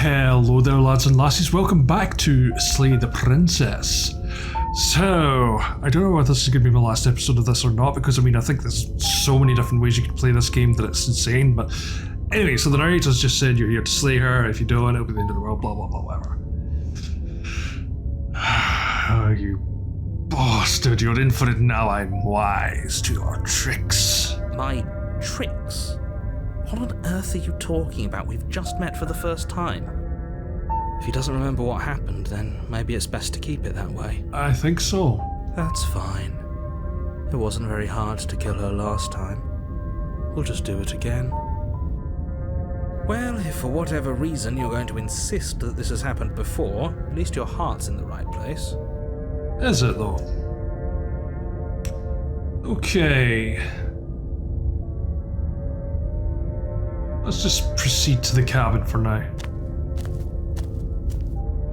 Hello there, lads and lassies. Welcome back to Slay the Princess. So, I don't know if this is going to be my last episode of this or not, because I think there's so many different ways you can play this game that it's insane. But anyway, so the narrator's just said you're here to slay her. If you don't, it'll be the end of the world, blah, blah, blah, whatever. Oh, you bastard, you're in for it now. I'm wise to your tricks. My tricks? What on earth are you talking about? We've just met for the first time. If he doesn't remember what happened, then maybe it's best to keep it that way. I think so. That's fine. It wasn't very hard to kill her last time. We'll just do it again. Well, if for whatever reason you're going to insist that this has happened before, at least your heart's in the right place. Is it, though? Okay. Let's just proceed to the cabin for now.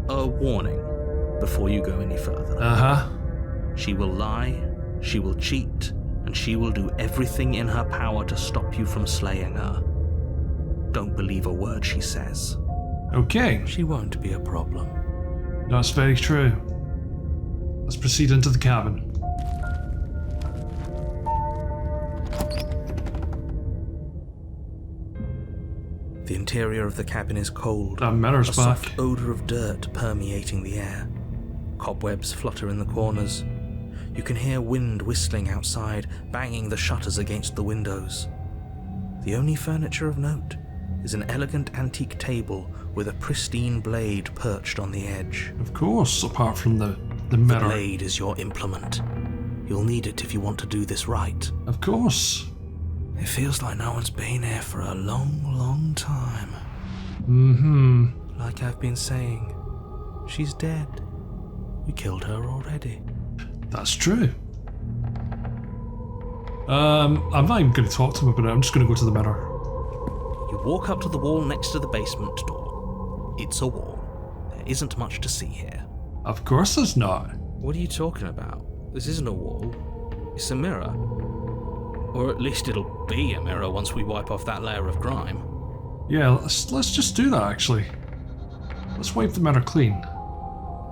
A warning before you go any further. Uh-huh. She will lie, she will cheat, and she will do everything in her power to stop you from slaying her. Don't believe a word she says. Okay. She won't be a problem. That's very true. Let's proceed into the cabin. The interior of the cabin is cold. Mirror's a back. Soft odour of dirt permeating the air. Cobwebs flutter in the corners. You can hear wind whistling outside, banging the shutters against the windows. The only furniture of note is an elegant antique table with a pristine blade perched on the edge. Of course, apart from the mirror. The blade is your implement. You'll need it if you want to do this right. Of course. It feels like no one's been here for a long, long time. Mm-hmm. Like I've been saying, she's dead. We killed her already. That's true. I'm not even going to talk to him about it. I'm just going to go to the mirror. You walk up to the wall next to the basement door. It's a wall. There isn't much to see here. Of course there's not. What are you talking about? This isn't a wall. It's a mirror. Or at least it'll be a mirror once we wipe off that layer of grime. Yeah, let's just do that, actually. Let's wipe the mirror clean.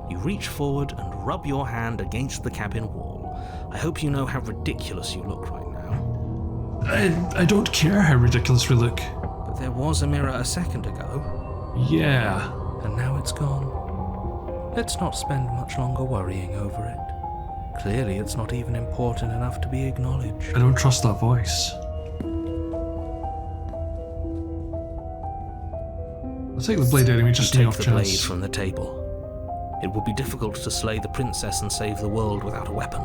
You reach forward and rub your hand against the cabin wall. I hope you know how ridiculous you look right now. I don't care how ridiculous we look. But there was a mirror a second ago. Yeah. And now it's gone. Let's not spend much longer worrying over it. Clearly, it's not even important enough to be acknowledged. I don't trust that voice. I'll take the blade anyway, just take off the chance. blade from the table. It would be difficult to slay the princess and save the world without a weapon.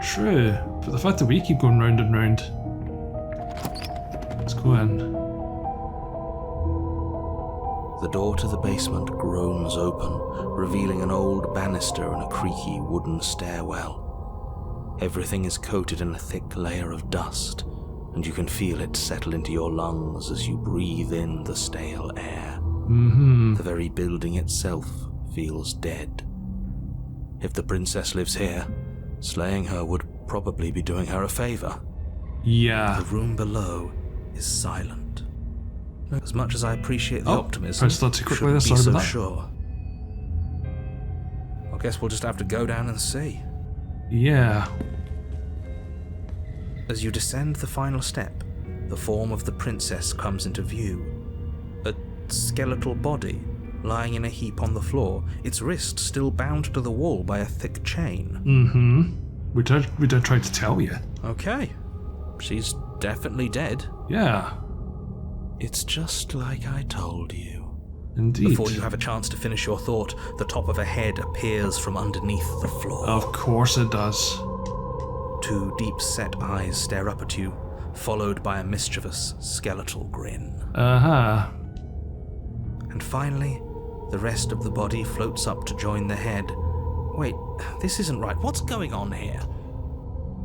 True, but the fact that we keep going round and round. Let's go in. The door to the basement groans open, revealing an old banister and a creaky wooden stairwell. Everything is coated in a thick layer of dust, and you can feel it settle into your lungs as you breathe in the stale air. Mm-hmm. The very building itself feels dead. If the princess lives here, slaying her would probably be doing her a favor. Yeah. The room below is silent. As much as I appreciate the optimism, pressed that too quickly, shouldn't be sorry so about that. sure. I guess we'll just have to go down and see. Yeah. As you descend the final step, the form of the princess comes into view. A skeletal body lying in a heap on the floor, its wrist still bound to the wall by a thick chain. Mm-hmm. We did try to tell you. Okay. She's definitely dead. Yeah. It's just like I told you. Indeed. Before you have a chance to finish your thought, the top of a head appears from underneath the floor. Of course it does. Two deep-set eyes stare up at you, followed by a mischievous, skeletal grin. Uh-huh. And finally, the rest of the body floats up to join the head. Wait, this isn't right. What's going on here?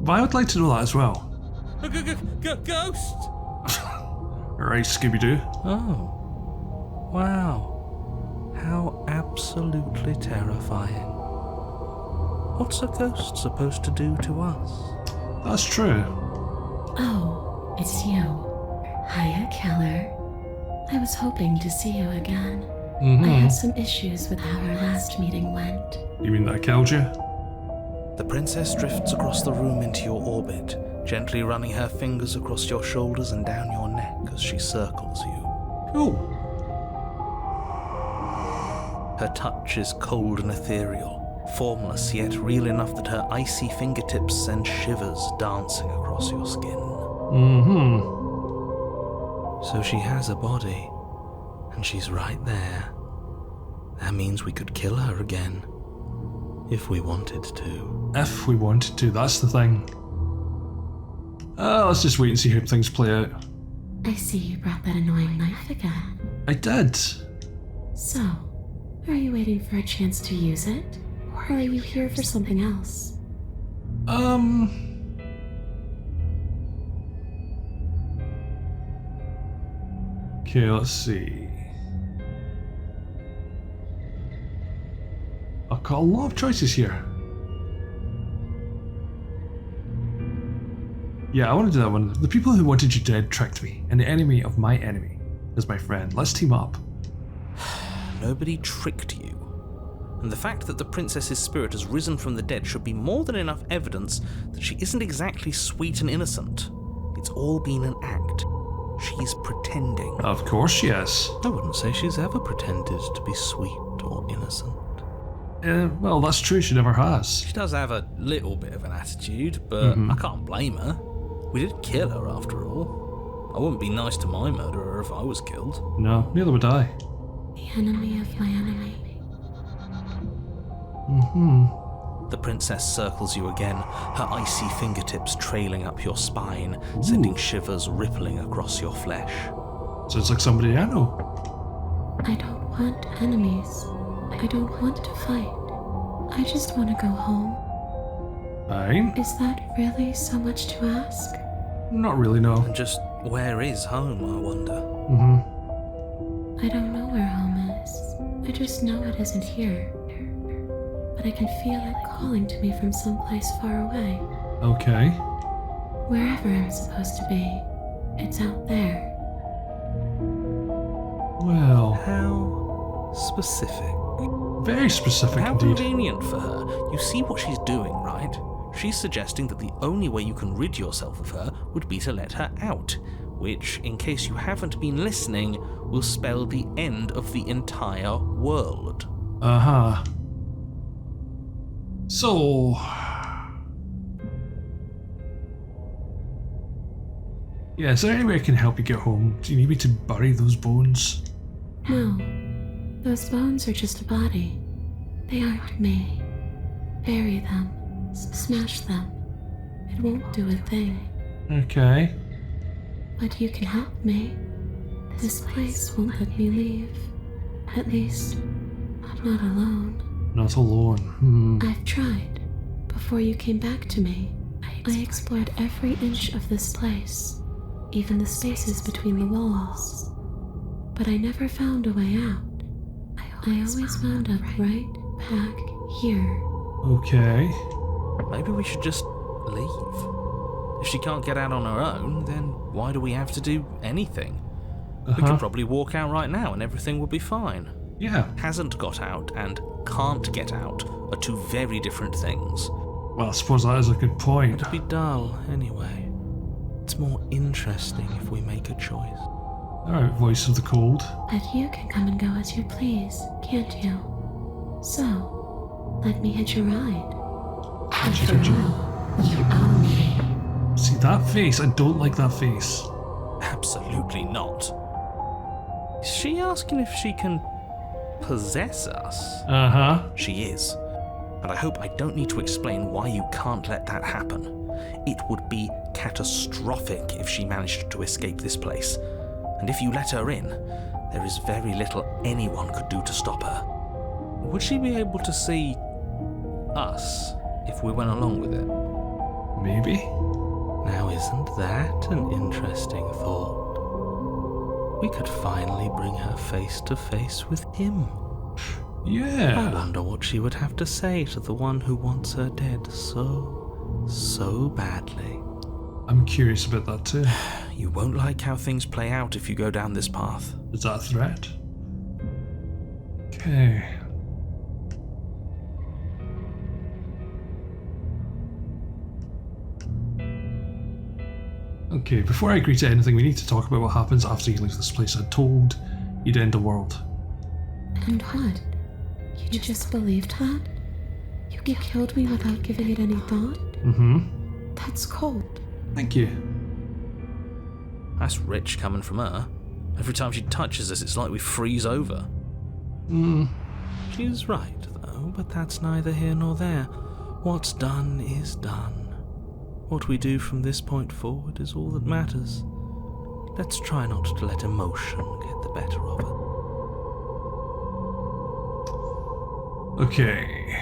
But I would like to know that as well. Ghost! Right, Scooby-Doo. Oh. Wow. How absolutely terrifying. What's a ghost supposed to do to us? That's true. Oh, it's you. Hiya, Keller. I was hoping to see you again. I had some issues with how our last meeting went. You mean that I killed you? The princess drifts across the room into your orbit, gently running her fingers across your shoulders and down your neck as she circles you. Cool. Her touch is cold and ethereal, formless yet real enough that her icy fingertips send shivers dancing across your skin. So she has a body, and she's right there. That means we could kill her again, if we wanted to. If we wanted to, that's the thing. Let's just wait and see how things play out. I see you brought that annoying knife again. I did. So, are you waiting for a chance to use it? Or are you here for something else? Okay, let's see. I've got a lot of choices here. Yeah, I want to do that one. The people who wanted you dead tricked me, and the enemy of my enemy is my friend. Let's team up. Nobody tricked you. And the fact that the princess's spirit has risen from the dead should be more than enough evidence that she isn't exactly sweet and innocent. It's all been an act. She's pretending. Of course she is. I wouldn't say she's ever pretended to be sweet or innocent. Well, that's true, she never has. She does have a little bit of an attitude, but I can't blame her. We did kill her after all. I wouldn't be nice to my murderer if I was killed. No, neither would I. The enemy of my enemy. The princess circles you again, her icy fingertips trailing up your spine, sending shivers rippling across your flesh. Sounds like somebody I know. I don't want enemies. I don't want to fight. I just want to go home. Fine. Is that really so much to ask? Not really, no. And just where is home, I wonder? I don't know where home is. I just know it isn't here. But I can feel it calling to me from someplace far away. Okay. Wherever I'm supposed to be, it's out there. Well, How specific. very specific How indeed. convenient for her. You see what she's doing, right? She's suggesting that the only way you can rid yourself of her would be to let her out, which, in case you haven't been listening, will spell the end of the entire world. So... yeah, is there any way I can help you get home? Do you need me to bury those bones? No, those bones are just a body. They aren't me. Bury them. Smash them. It won't do a thing. Okay. But you can help me. This place won't let me leave. At least, not alone. Not alone. I've tried. Before you came back to me, I explored every inch of this place, even the spaces between the walls. But I never found a way out. I always wound up right back here. Okay. Maybe we should just leave. If she can't get out on her own, then why do we have to do anything? We could probably walk out right now and everything would be fine. Yeah. Hasn't got out and can't get out are two very different things. Well, I suppose that is a good point. It'd be dull anyway. It's more interesting if we make a choice. Alright, voice of the cold. But you can come and go as you please, can't you? So, let me hitch a ride. After all, you own me. See that face? I don't like that face. Absolutely not. Is she asking if she can possess us? She is. And I hope I don't need to explain why you can't let that happen. It would be catastrophic if she managed to escape this place. And if you let her in, there is very little anyone could do to stop her. Would she be able to see us if we went along with it? Maybe. Now, isn't that an interesting thought? We could finally bring her face to face with him. Yeah. I wonder what she would have to say to the one who wants her dead so badly. I'm curious about that too. You won't like how things play out if you go down this path. Is that a threat? Okay. Okay, before I agree to anything, we need to talk about what happens after you leave this place. I'm told you'd end the world. And what? You just believed that? You killed me without giving it any thought? Mm-hmm. That's cold. Thank you. That's rich coming from her. Every time she touches us, it's like we freeze over. She's right, though, but that's neither here nor there. What's done is done. What we do from this point forward is all that matters. Let's try not to let emotion get the better of it. Okay.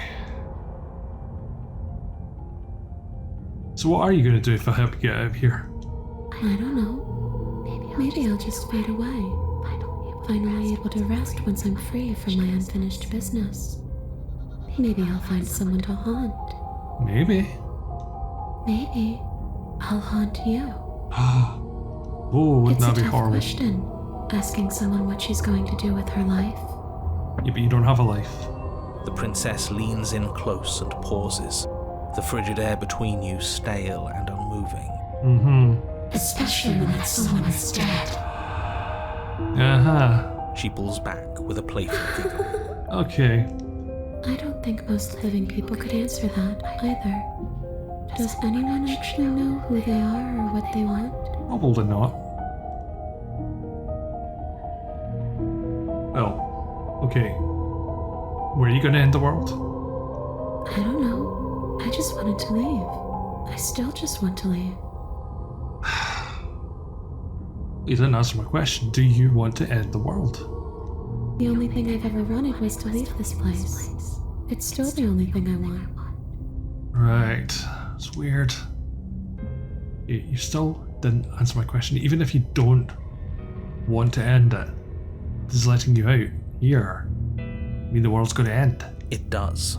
So what are you going to do if I help you get out of here? I don't know. Maybe I'll just fade away. Finally able to rest once I'm free from my unfinished business. Maybe I'll find someone to haunt. Maybe. Maybe I'll haunt you. Oh, wouldn't that be horrible? It's a tough question, asking someone what she's going to do with her life. Yeah, but you don't have a life. The princess leans in close and pauses, the frigid air between you stale and unmoving. Mm-hmm. Especially when that someone is dead. Uh-huh. She pulls back with a playful giggle. Okay. I don't think most living people could answer that either. Does anyone actually know who they are or what they want? Probably not. Well, okay. Where are you going to end the world? I don't know. I just wanted to leave. I still just want to leave. You didn't answer my question. Do you want to end the world? The only thing I've ever wanted was to leave this place. It's still the only thing I want. Right. It's weird. You still didn't answer my question. Even if you don't want to end it, this is letting you out here. I mean, the world's going to end. It does.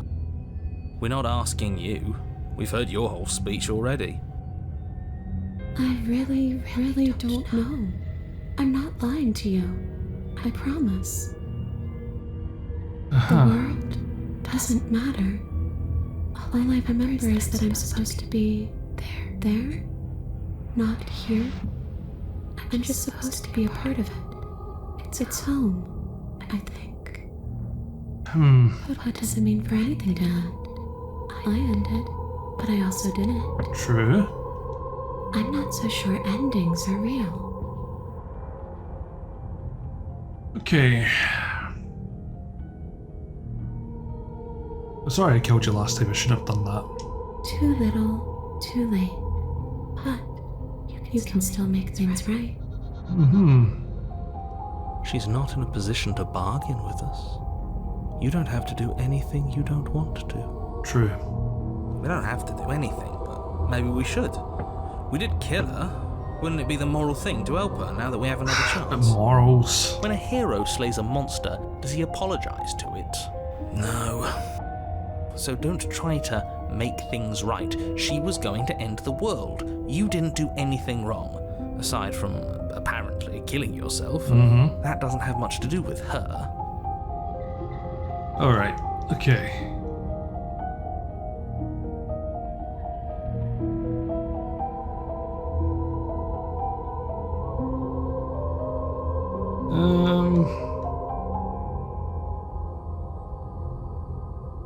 We're not asking you. We've heard your whole speech already. I really don't know. I'm not lying to you. I promise. The world doesn't matter. All I remember is that I'm supposed to be there, not here. I'm just supposed to be a part of it. It's home, I think. But what does it mean for anything to end? I ended, but I also didn't. True. I'm not so sure endings are real. Okay. I'm sorry I killed you last time. I should have done that. Too little, too late. But you can still make things right. She's not in a position to bargain with us. You don't have to do anything you don't want to. True. We don't have to do anything, but maybe we should. We did kill her. Wouldn't it be the moral thing to help her now that we have another chance? Morals. When a hero slays a monster, does he apologize to it? No. So don't try to make things right. She was going to end the world. You didn't do anything wrong, aside from apparently killing yourself. That doesn't have much to do with her. Alright. Okay.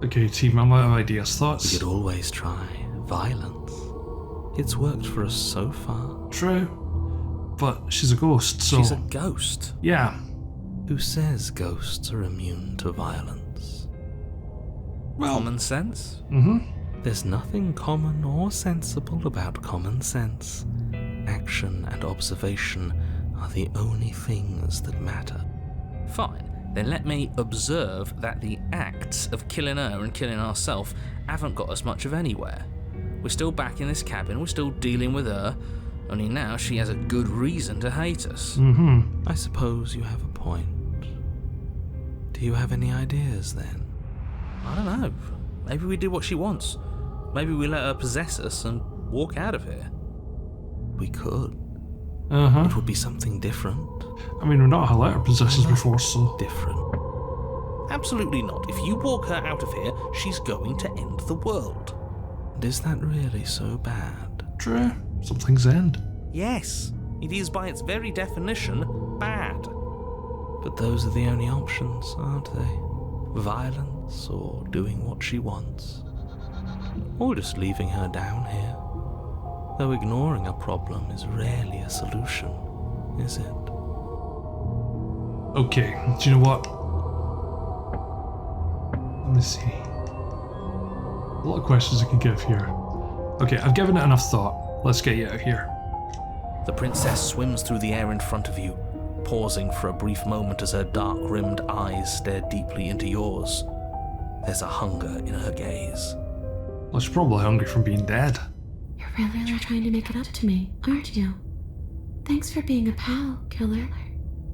Okay, team, I'm out of ideas. Thoughts? We could always try violence. It's worked for us so far. True. But she's a ghost, so... She's a ghost. Yeah. Who says ghosts are immune to violence? Well... Common sense? There's nothing common or sensible about common sense. Action and observation are the only things that matter. Fine. Then let me observe that the acts of killing her and killing ourselves haven't got us much of anywhere. We're still back in this cabin, we're still dealing with her, only now she has a good reason to hate us. I suppose you have a point. Do you have any ideas then? I don't know. Maybe we do what she wants. Maybe we let her possess us and walk out of here. We could. It would be something different. I mean, we've not had letter possessions before, so... Different. Absolutely not. If you walk her out of here, she's going to end the world. And is that really so bad? True. Some things end. Yes, it is by its very definition bad. But those are the only options, aren't they? Violence or doing what she wants. Or just leaving her down here. Though ignoring a problem is rarely a solution, is it? Okay, do you know what? Let me see. A lot of questions I can give here. Okay, I've given it enough thought. Let's get you out of here. The princess swims through the air in front of you, pausing for a brief moment as her dark-rimmed eyes stare deeply into yours. There's a hunger in her gaze. Well, she's probably hungry from being dead. You're really trying to make it up to me, aren't you? Thanks for being a pal, killer.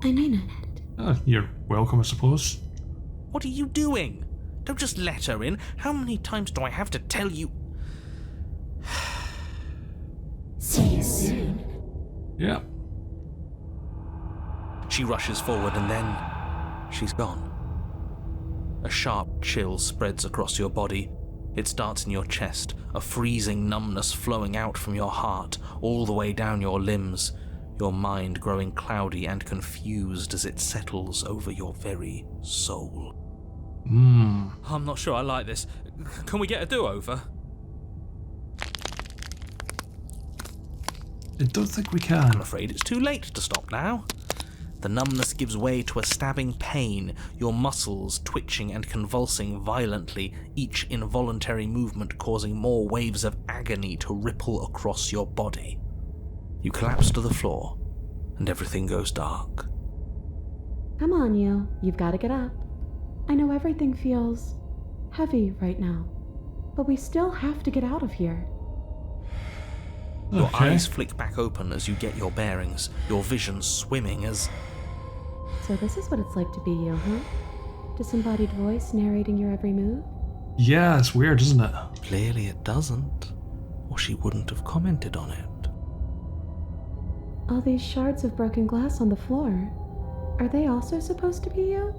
I mean it. Oh, you're welcome, I suppose. What are you doing? Don't just let her in. How many times do I have to tell you? See you soon. Yeah. She rushes forward and then she's gone. A sharp chill spreads across your body. It starts in your chest, a freezing numbness flowing out from your heart, all the way down your limbs, your mind growing cloudy and confused as it settles over your very soul. I'm not sure I like this. Can we get a do-over? I don't think we can. I'm afraid it's too late to stop now. The numbness gives way to a stabbing pain, your muscles twitching and convulsing violently, each involuntary movement causing more waves of agony to ripple across your body. You collapse to the floor, and everything goes dark. Come on, you. You've got to get up. I know everything feels heavy right now, but we still have to get out of here. Your Okay. eyes flick back open as you get your bearings, your vision swimming as... So this is what it's like to be you, huh? Disembodied voice narrating your every move? Yeah, it's weird, isn't it? Clearly it doesn't, or she wouldn't have commented on it. All these shards of broken glass on the floor, are they also supposed to be you?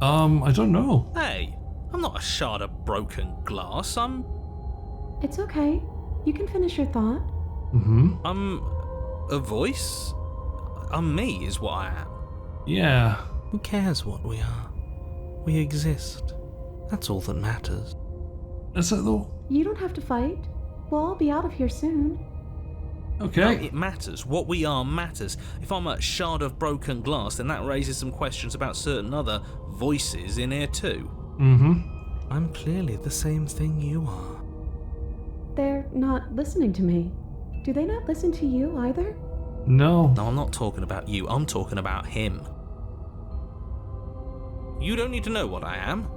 I don't know. Hey, I'm not a shard of broken glass, I'm It's okay. You can finish your thought. a voice? I'm me is what I am. Yeah. Who cares what we are? We exist. That's all that matters. Is it though? You don't have to fight. We'll all be out of here soon. Okay. No, it matters. What we are matters. If I'm a shard of broken glass, then that raises some questions about certain other voices in here too. I'm clearly the same thing you are. They're not listening to me. Do they not listen to you either? No. No, I'm not talking about you. I'm talking about him. You don't need to know what I am.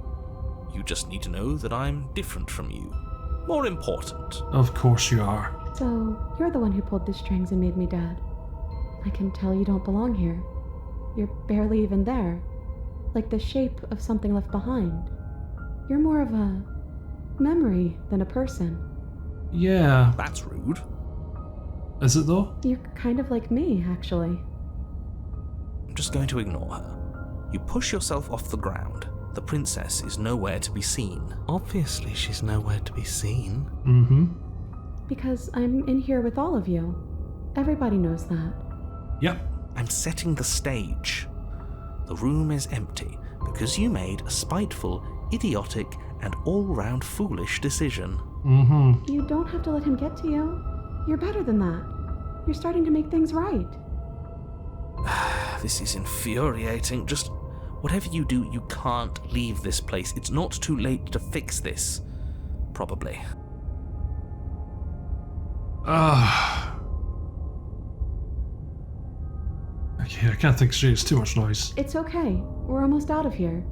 You just need to know that I'm different from you. More important. Of course you are. So, you're the one who pulled the strings and made me dead. I can tell you don't belong here. You're barely even there. Like the shape of something left behind. You're more of a memory than a person. Yeah. That's rude. Is it though? You're kind of like me, actually. I'm just going to ignore her. You push yourself off the ground. The princess is nowhere to be seen. Obviously, she's nowhere to be seen. Because I'm in here with all of you. Everybody knows that. Yep. I'm setting the stage. The room is empty because you made a spiteful, idiotic, and all-round foolish decision. You don't have to let him get to you. You're better than that. You're starting to make things right. This is infuriating. Just whatever you do, you can't leave this place. It's not too late to fix this. Probably. Okay, I can't think straight. It's too much noise. It's okay. We're almost out of here.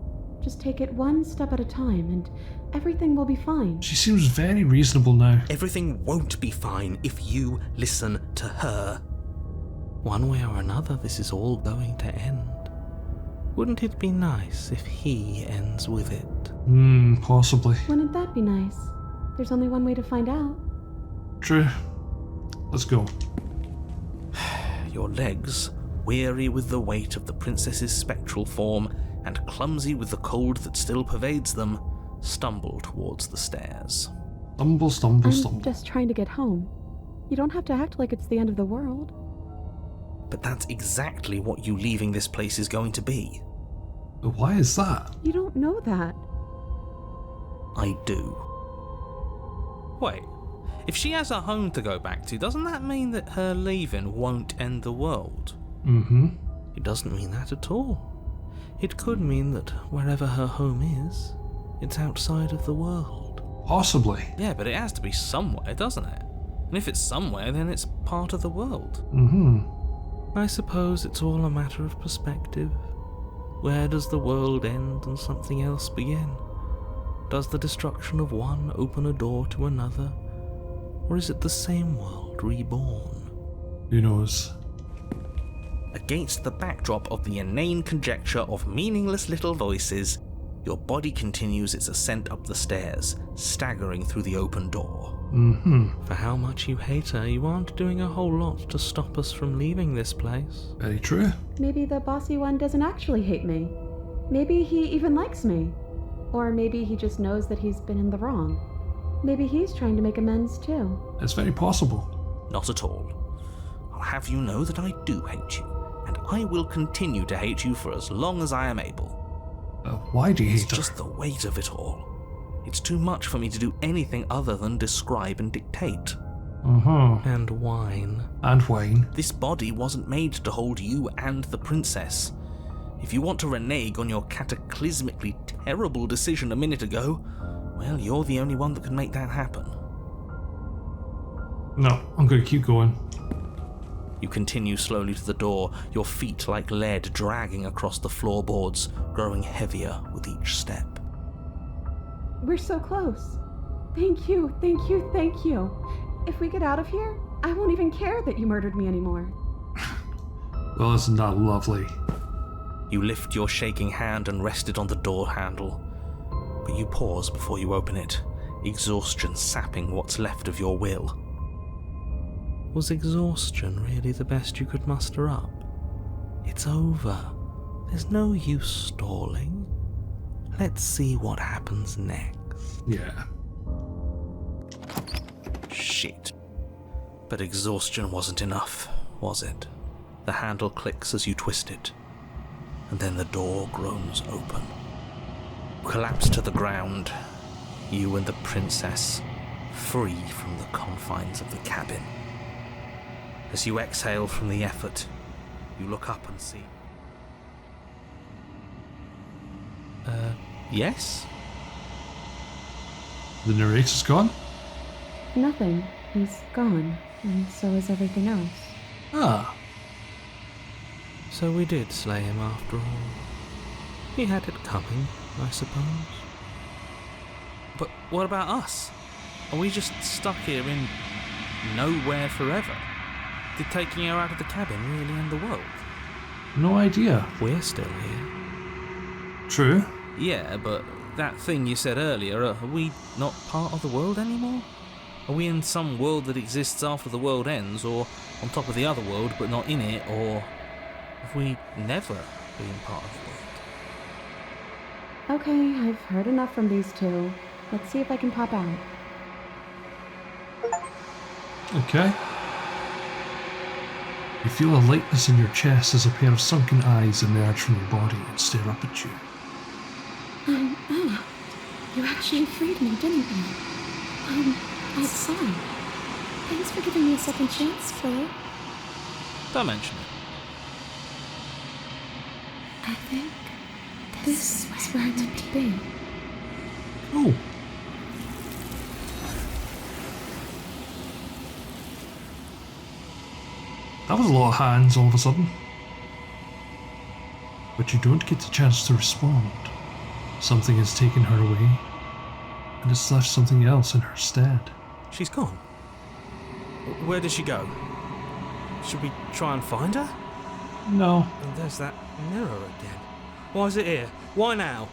Just take it one step at a time and everything will be fine. She seems very reasonable now. Everything won't be fine if you listen to her. One way or another, this is all going to end. Wouldn't it be nice if he ends with it? Possibly. Wouldn't that be nice? There's only one way to find out. True. Let's go. Your legs, weary with the weight of the princess's spectral form, and clumsy with the cold that still pervades them, stumble towards the stairs. Stumble. I'm just trying to get home. You don't have to act like it's the end of the world. But that's exactly what you leaving this place is going to be. But why is that? You don't know that. I do. Wait, if she has a home to go back to, doesn't that mean that her leaving won't end the world? Mm-hmm. It doesn't mean that at all. It could mean that wherever her home is, it's outside of the world. Possibly. Yeah, but it has to be somewhere, doesn't it? And if it's somewhere, then it's part of the world. Mm-hmm. I suppose it's all a matter of perspective. Where does the world end and something else begin? Does the destruction of one open a door to another? Or is it the same world reborn? Who knows? Against the backdrop of the inane conjecture of meaningless little voices, your body continues its ascent up the stairs, staggering through the open door. Mm-hmm. For how much you hate her, you aren't doing a whole lot to stop us from leaving this place. Very true. Maybe the bossy one doesn't actually hate me. Maybe he even likes me. Or maybe he just knows that he's been in the wrong. Maybe he's trying to make amends too. It's very possible. Not at all. I'll have you know that I do hate you, and I will continue to hate you for as long as I am able. Why do you hate It's her? just the weight of it all. It's too much for me to do anything other than describe and dictate. Uh-huh. And whine. And whine. This body wasn't made to hold you and the princess. If you want to renege on your cataclysmically terrible decision a minute ago, well, you're the only one that can make that happen. No, I'm going to keep going. You continue slowly to the door, your feet like lead dragging across the floorboards, growing heavier with each step. We're so close. Thank you. If we get out of here, I won't even care that you murdered me anymore. Well, isn't that lovely? You lift your shaking hand and rest it on the door handle, but you pause before you open it, exhaustion sapping what's left of your will. Was exhaustion really the best you could muster up? It's over. There's no use stalling. Let's see what happens next. Yeah. Shit. But exhaustion wasn't enough, was it? The handle clicks as you twist it, and then the door groans open. You collapse to the ground, you and the princess, free from the confines of the cabin. As you exhale from the effort, you look up and see... yes? The narrator's gone? Nothing. He's gone, and so is everything else. Ah. So we did slay him after all. He had it coming, I suppose. But what about us? Are we just stuck here in nowhere forever? Did taking her out of the cabin really end the world? No idea. We're still here. True. Yeah, but that thing you said earlier, are we not part of the world anymore? Are we in some world that exists after the world ends, or on top of the other world but not in it, or have we never been part of the world? Okay, I've heard enough from these two. Let's see if I can pop out. Okay. You feel a lightness in your chest as a pair of sunken eyes emerge from your body and stare up at you. You actually freed me, didn't you? Outside. Thanks for giving me a second chance, Philip. Don't mention it. I think this is where I'm meant to be. Oh. That was a lot of hands all of a sudden. But you don't get the chance to respond. Something has taken her away, and it's left something else in her stead. She's gone. Where did she go? Should we try and find her? No. And there's that mirror again. Why is it here? Why now?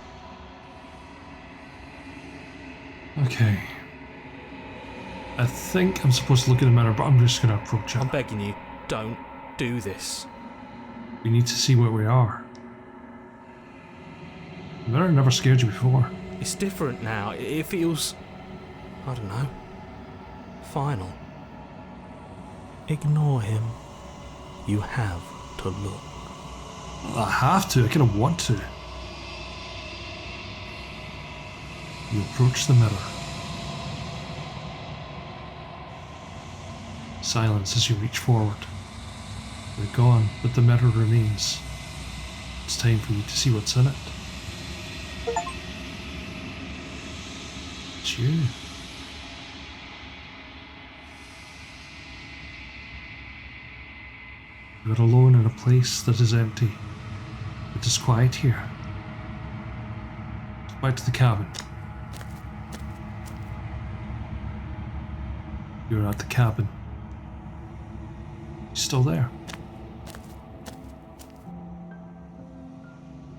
Okay. I think I'm supposed to look in the mirror, but I'm just going to approach her. I'm begging you, don't do this. We need to see where we are. The mirror never scared you before. It's different now. It feels, I don't know, final. Ignore him. You have to look. I have to, I kind of want to. You approach the mirror. Silence as you reach forward. They're gone, but the mirror remains. It's time for you to see what's in it. It's you. You are alone in a place that is empty. It is quiet here. Back to the cabin. You're at the cabin. He's still there.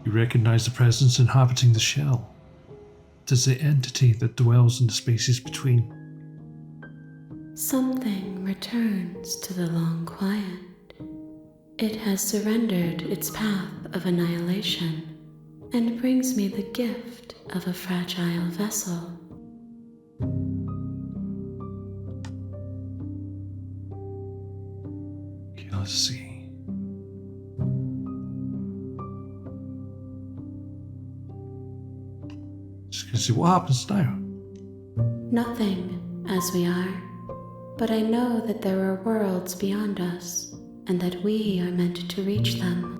You recognize the presence inhabiting the shell. It is the entity that dwells in the spaces between. Something returns to the long quiet. It has surrendered its path of annihilation and brings me the gift of a fragile vessel. Okay, let's see. Just gonna see what happens now. Nothing, as we are, but I know that there are worlds beyond us, and that we are meant to reach them.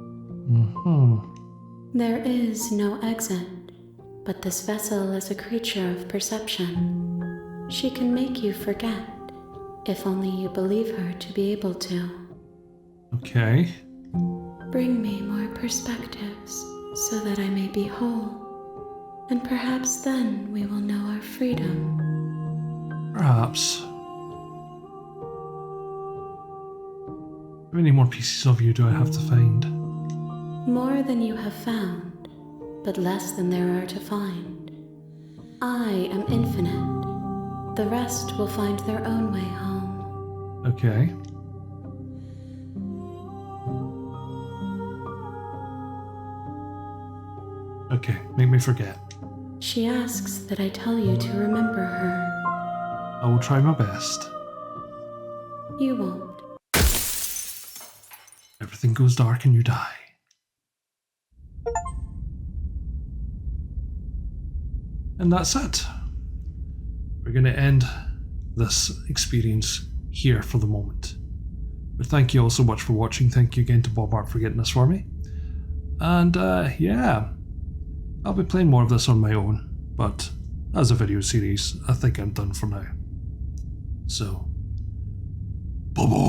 There is no exit, but this vessel is a creature of perception. She can make you forget, if only you believe her to be able to. Okay. Bring me more perspectives, so that I may be whole, and perhaps then we will know our freedom. Perhaps. How many more pieces of you do I have to find? More than you have found, but less than there are to find. I am infinite. The rest will find their own way home. Okay. Okay, make me forget. She asks that I tell you to remember her. I will try my best. You won't. Everything goes dark and you die. And that's it. We're going to end this experience here for the moment. But thank you all so much for watching. Thank you again to Bob Art for getting this for me. And yeah, I'll be playing more of this on my own. But as a video series, I think I'm done for now. So, bye-bye.